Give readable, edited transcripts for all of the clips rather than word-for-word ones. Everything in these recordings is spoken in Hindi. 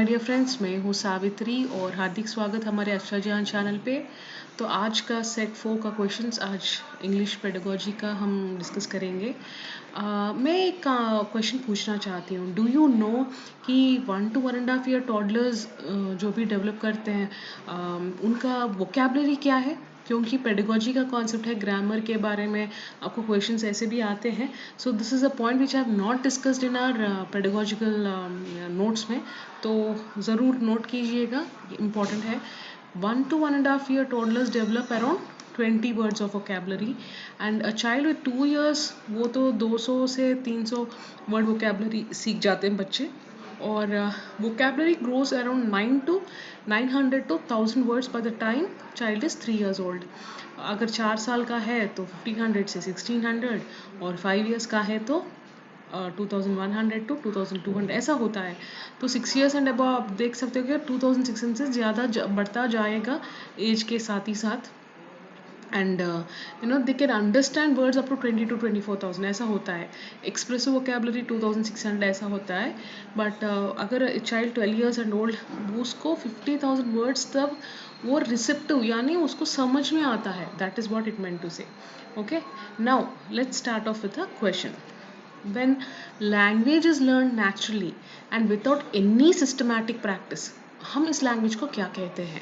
माय डियर फ्रेंड्स, मैं हूँ सावित्री और हार्दिक स्वागत हमारे अच्छा ज्ञान चैनल पे। तो आज का सेट 4 का क्वेश्चंस, आज इंग्लिश पेडागोजी का हम डिस्कस करेंगे। मैं एक क्वेश्चन पूछना चाहती हूँ। डू यू नो कि 1 to 1.5 ईयर टॉडलर्स जो भी डेवलप करते हैं उनका वोकेबलरी क्या है? क्योंकि पेडागोजी का कॉन्सेप्ट है, ग्रामर के बारे में आपको क्वेश्चंस ऐसे भी आते हैं। So this is a point which I have not discussed in our pedagogical notes में, तो ज़रूर नोट कीजिएगा, इम्पॉर्टेंट है। 1 to 1.5 year toddlers develop around 20 words of vocabulary and a child with 2 years वो तो 200 से 300 वर्ड vocabulary सीख जाते हैं बच्चे। और vocabulary grows around 900 to 1000 words by the time child is 3 years old. अगर 4 साल का है तो 1500 से 1600 और 5 years का है तो 2100 to 2200 ऐसा होता है। तो 6 years एंड अबव आप देख सकते हो कि 2600 से ज़्यादा बढ़ता जाएगा एज के साथ ही साथ। And they can understand words up to 20 to 24,000 ऐसा होता है। एक्सप्रेसिव वोकेबलरी 2600 ऐसा होता है। बट अगर चाइल्ड 12 years एंड ओल्ड, उसको 50,000 वर्ड्स तब वो रिसेप्टिव यानी उसको समझ में आता है। That is what it meant to say. Okay, now let's start off with a question. When language is learned naturally and without any systematic practice, हम इस लैंग्वेज को क्या कहते हैं?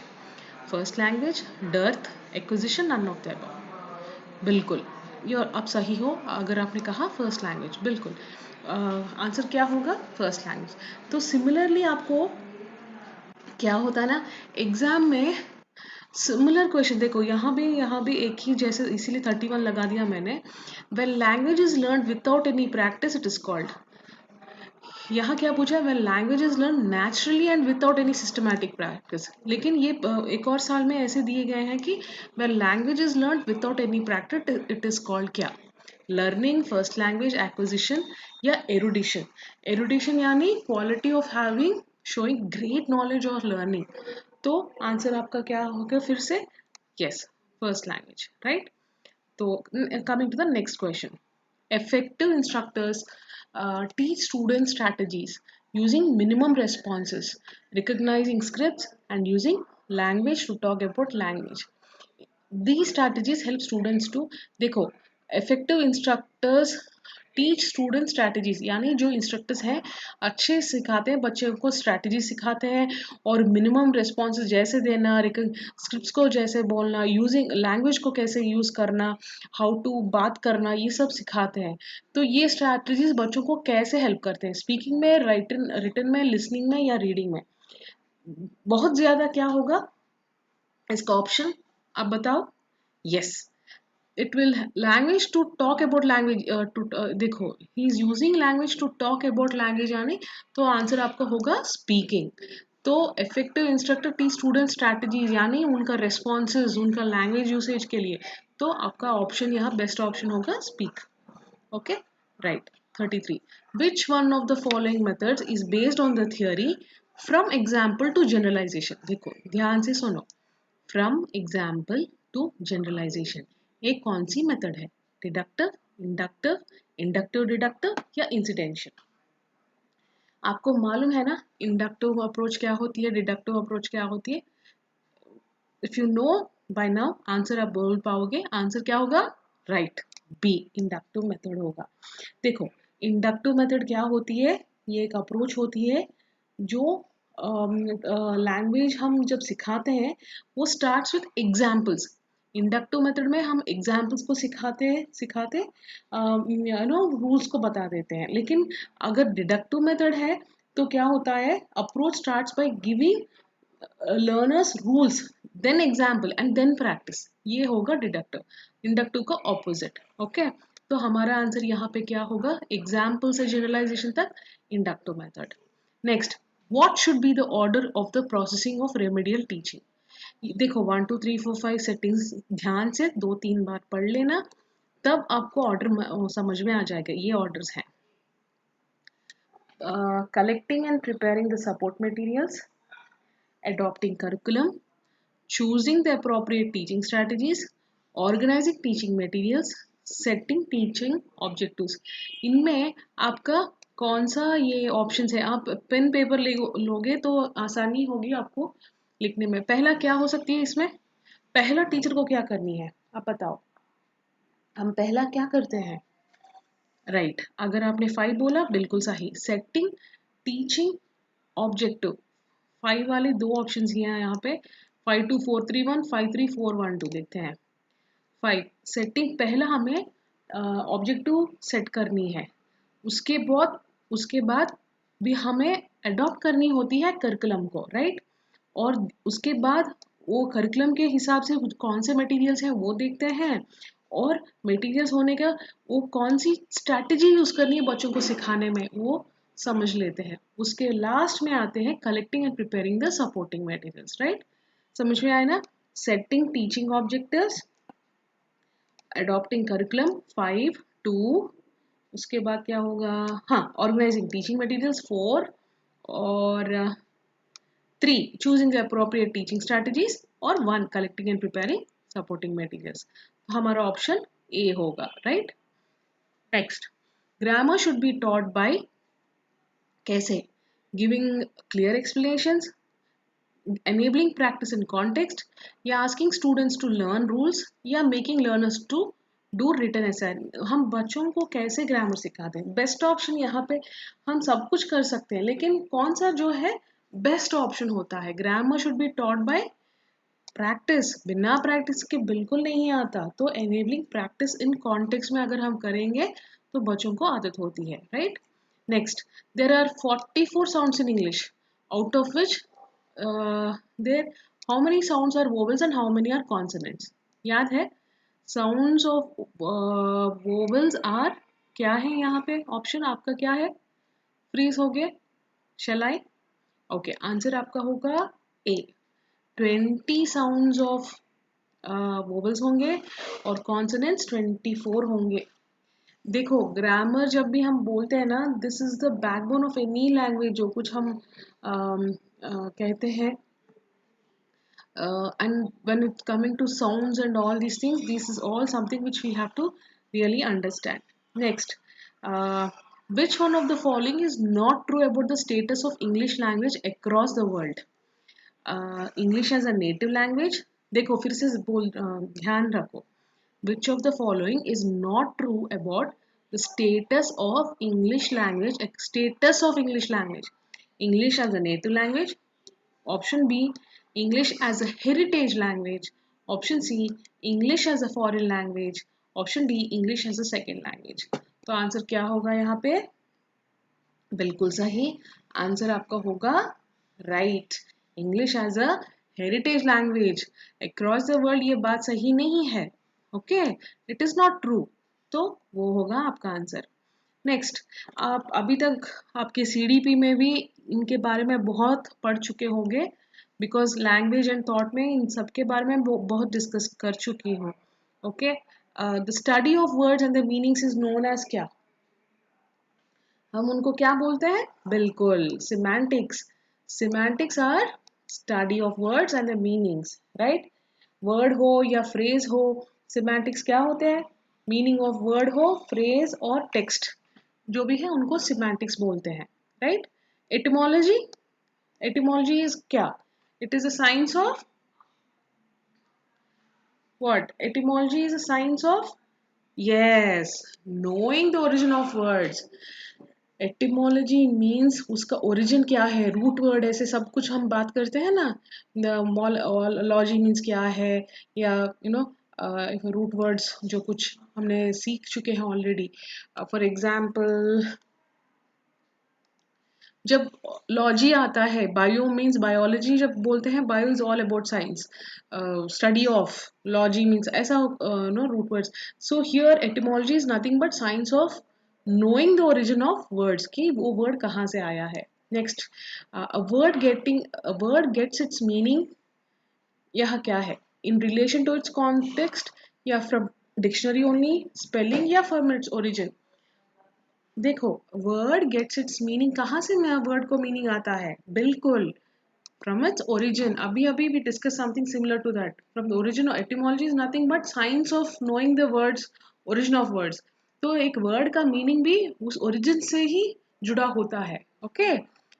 First language, dearth, acquisition, none of the above. बिल्कुल, ये आप सही हो अगर आपने कहा फर्स्ट लैंग्वेज। बिल्कुल आंसर क्या होगा? First language. तो सिमिलरली आपको क्या होता है ना, एग्जाम में सिमिलर क्वेश्चन देखो, यहाँ भी एक ही जैसे, इसीलिए 31 लगा दिया मैंने। When language is learn without any practice it is called. यहाँ क्या पूछा है? When language is learn naturally and without any systematic practice. लेकिन ये एक और साल में ऐसे दिए गए हैं कि when language is learn without any practice it is called क्या? लर्निंग, फर्स्ट लैंग्वेज, एक्विजिशन या एरुडिशन। एरुडिशन यानी quality of having showing great knowledge और लर्निंग। तो आंसर आपका क्या होगा फिर से? Yes, first language, right. तो coming to the next question. Effective instructors teach students strategies using minimum responses, recognizing scripts, and using language to talk about language. These strategies help students to, देखो, effective instructors teach student strategies यानी जो इंस्ट्रक्टर्स हैं अच्छे सिखाते हैं, बच्चे को स्ट्रैटेजी सिखाते हैं और मिनिमम रिस्पॉन्सेज जैसे देना, स्क्रिप्ट्स को जैसे बोलना, यूजिंग लैंग्वेज को कैसे यूज़ करना, हाउ टू बात करना, ये सब सिखाते हैं। तो ये स्ट्रैटेजीज बच्चों को कैसे हेल्प करते हैं स्पीकिंग में, रिटन में, लिसनिंग में या रीडिंग में? बहुत ज़्यादा क्या होगा इसका ऑप्शन? आप बताओ। Yes, it will language to talk about language देखो, he is using language to talk about language यानी, तो आंसर आपका होगा स्पीकिंग। तो effective instructor T student strategies यानी उनका रेस्पॉन्सेज उनका लैंग्वेज यूसेज के लिए, तो आपका ऑप्शन यहाँ बेस्ट ऑप्शन होगा speak. Okay, right. 33, which one of the following methods is based on the theory from example to generalization? देखो ध्यान से सुनो, फ्रॉम एग्जाम्पल टू जनरलाइजेशन ये कौन सी मेथड है? डिडक्टिव, इंडक्टिव, इंडक्टिव डिडक्टिव या इंसिडेंशियल? आपको मालूम है ना इंडक्टिव अप्रोच क्या होती है, डिडक्टिव अप्रोच क्या होती है? If you know by now answer आप बोल पाओगे। आंसर क्या होगा? राइट, बी, इंडक्टिव मेथड होगा। देखो, इंडक्टिव मेथड क्या होती है? ये एक अप्रोच होती है जो लैंग्वेज हम जब सिखाते हैं वो starts with examples. Inductive method में हम एग्जाम्पल्स को सिखाते रूल्स को बता देते हैं। लेकिन अगर डिडक्टिव मेथड है तो क्या होता है? Approach starts by giving learners rules, then example and then practice. ये होगा डिडक्टिव। इंडक्टिव का ऑपोजिट। ओके, तो हमारा आंसर यहाँ पे क्या होगा? एग्जाम्पल से जनरलाइजेशन तक inductive method. Next, what should be the order of the processing of remedial teaching? देखो 1 2 3 4 5 सेटिंग्स ध्यान से 2-3 बार पढ़ लेना, तब आपको ऑर्डर समझ में आ जाएगा। ये ऑर्डर्स हैं: collecting and preparing the support materials, adopting curriculum, choosing the appropriate teaching strategies, organizing teaching materials, setting teaching objectives. इनमें आपका कौन सा ये ऑप्शन है, आप पेन पेपर लोगे तो आसानी होगी आपको लिखने में। पहला क्या हो सकती है इसमें, पहला टीचर को क्या करनी है आप बताओ, हम पहला क्या करते हैं, राइट अगर आपने 5 बोला बिल्कुल सही, सेटिंग, टीचिंग, ऑब्जेक्टिव, 5 वाले दो ऑप्शन ही हैं यहाँ पे, 52431, 53412 देखते हैं। 5 सेटिंग, पहला हमें ऑब्जेक्टिव सेट करनी है, उसके बाद भी हमें अडॉप्ट करनी होती है करिकुलम को, राइट। और उसके बाद वो करिकुलम के हिसाब से कौन से मटेरियल्स हैं वो देखते हैं, और मटेरियल्स होने का वो कौन सी स्ट्रैटेजी यूज करनी है बच्चों को सिखाने में वो समझ लेते हैं। उसके लास्ट में आते हैं collecting and preparing the supporting materials, right. समझ में आया ना, setting, teaching objectives, adopting curriculum 5 2, उसके बाद क्या होगा, हाँ ऑर्गेनाइजिंग टीचिंग मटेरियल्स 4, और 3 choosing the appropriate teaching strategies, और 1 collecting and preparing supporting materials। तो हमारा ऑप्शन ए होगा, right. Next, grammar should be taught by, कैसे, giving clear explanations, enabling practice in context, या asking students to learn rules, या making learners to do written assignment. हम बच्चों को कैसे ग्रामर सिखाते हैं, बेस्ट ऑप्शन यहाँ पे हम सब कुछ कर सकते हैं, लेकिन कौन सा जो है बेस्ट ऑप्शन होता है, grammar should be taught by practice, बिना प्रैक्टिस के बिल्कुल नहीं आता। तो एनेबलिंग प्रैक्टिस इन कॉन्टेक्स्ट में अगर हम करेंगे तो बच्चों को आदत होती है, right. Next, there are 44 sounds in English, out of which there how many sounds are vowels and how many are consonants. याद है, साउंड्स ऑफ वोवेल्स आर, क्या है यहाँ पे ऑप्शन आपका क्या है, फ्रीज हो गए, शैल आई, ओके आंसर आपका होगा ए, 20 साउंड्स ऑफ वोवेल्स होंगे और कॉन्सोनेंट्स 24 होंगे। देखो ग्रामर जब भी हम बोलते हैं ना, this is the backbone of any language, जो कुछ हम कहते हैं, and when it's coming to sounds and all these things, this is all something which we have to really understand. Next, uh, which one of the following is not true about the status of English language across the world? English as a native language, देखो फिर से बोल ध्यान रखो, which of the following is not true about the status of English language, status of English language, English as a native language, option B English as a heritage language, option C English as a foreign language, option D English as a second language. तो आंसर क्या होगा यहाँ पे, बिल्कुल सही आंसर आपका होगा right, English as a heritage language across the world, ये बात सही नहीं है, okay, it is not true, तो वो होगा आपका आंसर। नेक्स्ट, आप अभी तक आपके सीडीपी में भी इनके बारे में बहुत पढ़ चुके होंगे, बिकॉज लैंग्वेज एंड थॉट में इन सब के बारे में बहुत डिस्कस कर चुकी हूँ, okay. The study of words and the meanings is known as क्या, हम उनको क्या बोलते हैं, बिल्कुल semantics, semantics are study of words and the meanings, right. Word हो या फ्रेज हो, सिमेंटिक्स क्या होते हैं, मीनिंग ऑफ वर्ड हो, फ्रेज और टेक्स्ट जो भी है उनको सिमेंटिक्स बोलते हैं, राइट। एटिमोलॉजी, एटिमोलॉजी इज क्या, it is a science of what, etymology is a science of, yes, knowing the origin of words। Etymology means उसका ओरिजिन क्या है, रूट वर्ड, ऐसे सब कुछ हम बात करते हैं ना, लॉजी मीन्स क्या है, या यू नो रूट वर्ड्स जो कुछ हमने सीख चुके हैं ऑलरेडी। फॉर एग्जाम्पल जब लॉजी आता है, बायो मीन्स बायोलॉजी, जब बोलते हैं bio is all about science, study of, logy means ऐसा know root words. So here etymology is nothing but science of knowing the origin of words, कि वो वर्ड कहाँ से आया है। Next, a word gets its meaning, यह क्या है, in relation to its context, या फ्रॉम डिक्शनरी ओनली, स्पेलिंग, या फ्रॉम इट्स ओरिजिन। देखो वर्ड गेट्स इट्स मीनिंग, कहाँ से वर्ड को मीनिंग आता है, बिल्कुल फ्रॉम इट्स ओरिजिन। अभी अभी we discuss something similar to that, from the origin. Etymology is nothing but science of knowing the words, origin of words. तो एक वर्ड का मीनिंग भी उस ओरिजिन से ही जुड़ा होता है. ओके,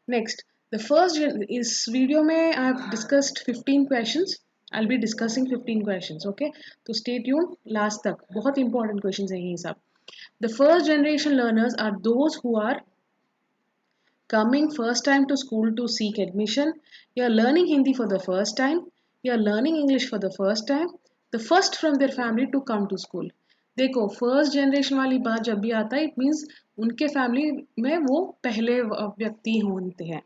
नेक्स्ट द फर्स्ट, इस वीडियो में I have discussed 15 questions. I will be discussing 15 questions. Okay, तो स्टे ट्यून लास्ट तक, बहुत इंपॉर्टेंट क्वेश्चंस हैं ये सब. The first generation learners are those who are coming first time to school to seek admission, you are learning Hindi for the first time, you are learning English for the first time, the first from their family to come to school. देखो फर्स्ट जनरेशन वाली बात जब भी आता है इट मीन्स उनके फैमिली में वो पहले व्यक्ति होते हैं.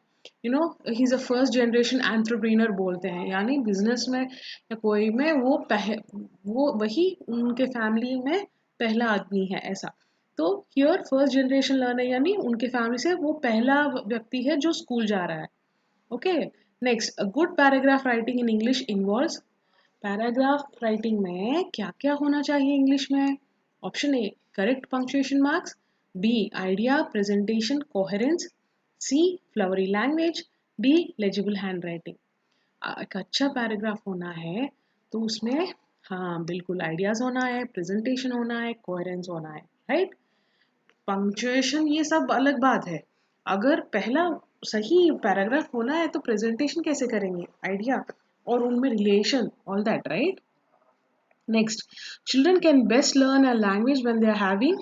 You know, he is a first generation entrepreneur बोलते हैं, यानी बिजनेस में या कोई में वो वही उनके फैमिली में पहला आदमी है ऐसा. तो हियर फर्स्ट जनरेशन लर्नर यानी उनके फैमिली से वो पहला व्यक्ति है जो स्कूल जा रहा है. Okay, next, a good paragraph writing in English involves. Paragraph writing में क्या क्या होना चाहिए इंग्लिश में? Option A, correct punctuation marks. B, idea, presentation, coherence. C, flowery language. D, legible handwriting. एक अच्छा पैराग्राफ होना है तो उसमें, हाँ बिल्कुल, आइडियाज होना है, प्रेजेंटेशन होना है, कोहेरेंस होना है, राइट. पंक्चुएशन ये सब अलग बात है. अगर पहला सही पैराग्राफ होना है तो प्रेजेंटेशन कैसे करेंगे, आइडिया और उनमें relation, all that, right. Next, children can best learn a language when they are having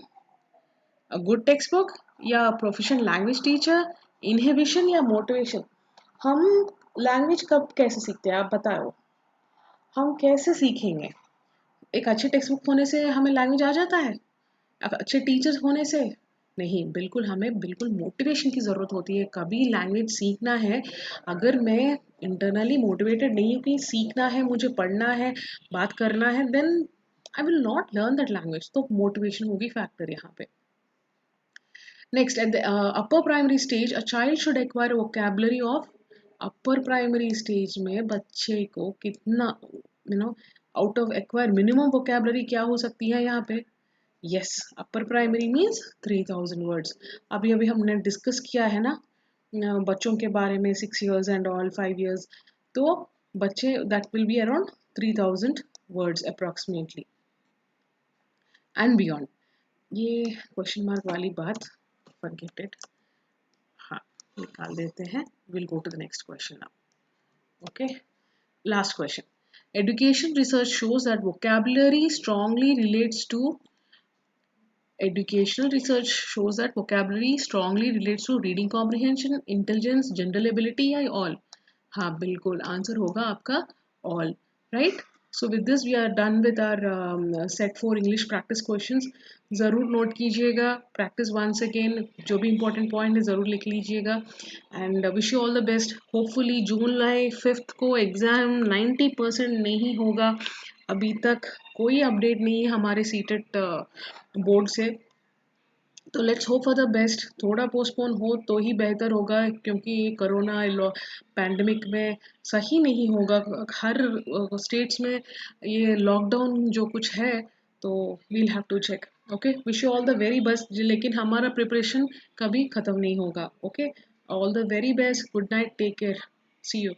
a good textbook या प्रोफेशनल लैंग्वेज टीचर, इनहिबिशन या मोटिवेशन. हम लैंग्वेज कब कैसे सीखते हैं आप बताओ, हम कैसे सीखेंगे? एक अच्छे टेक्स्ट बुक होने से हमें लैंग्वेज आ जाता है? अच्छे टीचर्स होने से नहीं. बिल्कुल, हमें बिल्कुल मोटिवेशन की ज़रूरत होती है. कभी लैंग्वेज सीखना है, अगर मैं इंटरनली मोटिवेटेड नहीं हूँ कि सीखना है, मुझे पढ़ना है, बात करना है, then I will not learn that language. तो मोटिवेशन होगी फैक्टर यहाँ पे. Next, at the upper primary stage a child should acquire vocabulary of. Upper primary stage में बच्चे को कितना, out of acquire minimum vocabulary क्या हो सकती है यहाँ पे? Yes, upper primary means 3000 words. अभी अभी हमने डिस्कस किया है ना बच्चों के बारे में, 6 years एंड ऑल 5 years. तो बच्चे that will be around 3000 words approximately and beyond. ये क्वेश्चन मार्क वाली बात फॉरगेट इट, हाँ निकाल देते हैं. Will go to the next question now. Okay, last question. Education research shows that vocabulary strongly relates to. Educational research shows that vocabulary strongly relates to reading comprehension, intelligence, general ability या all. हाँ बिल्कुल, आंसर होगा आपका all, right? So with this we are done with our set 4 English practice questions. ज़रूर नोट कीजिएगा, practice once again, जो भी important point है ज़रूर लिख लीजिएगा. And wish you all the best. Hopefully July 5th को एग्ज़ाम 90% नहीं होगा. अभी तक कोई अपडेट नहीं है हमारे सीटेट बोर्ड से, तो let's hope for the best. थोड़ा पोस्टपोन हो तो ही बेहतर होगा, क्योंकि ये कोरोना पैंडमिक में सही नहीं होगा. हर स्टेट्स में ये लॉकडाउन जो कुछ है, तो we'll have to check. Okay, wish you all the very best. लेकिन हमारा प्रिपरेशन कभी ख़त्म नहीं होगा. Okay, all the very best. Good night, take care, see you.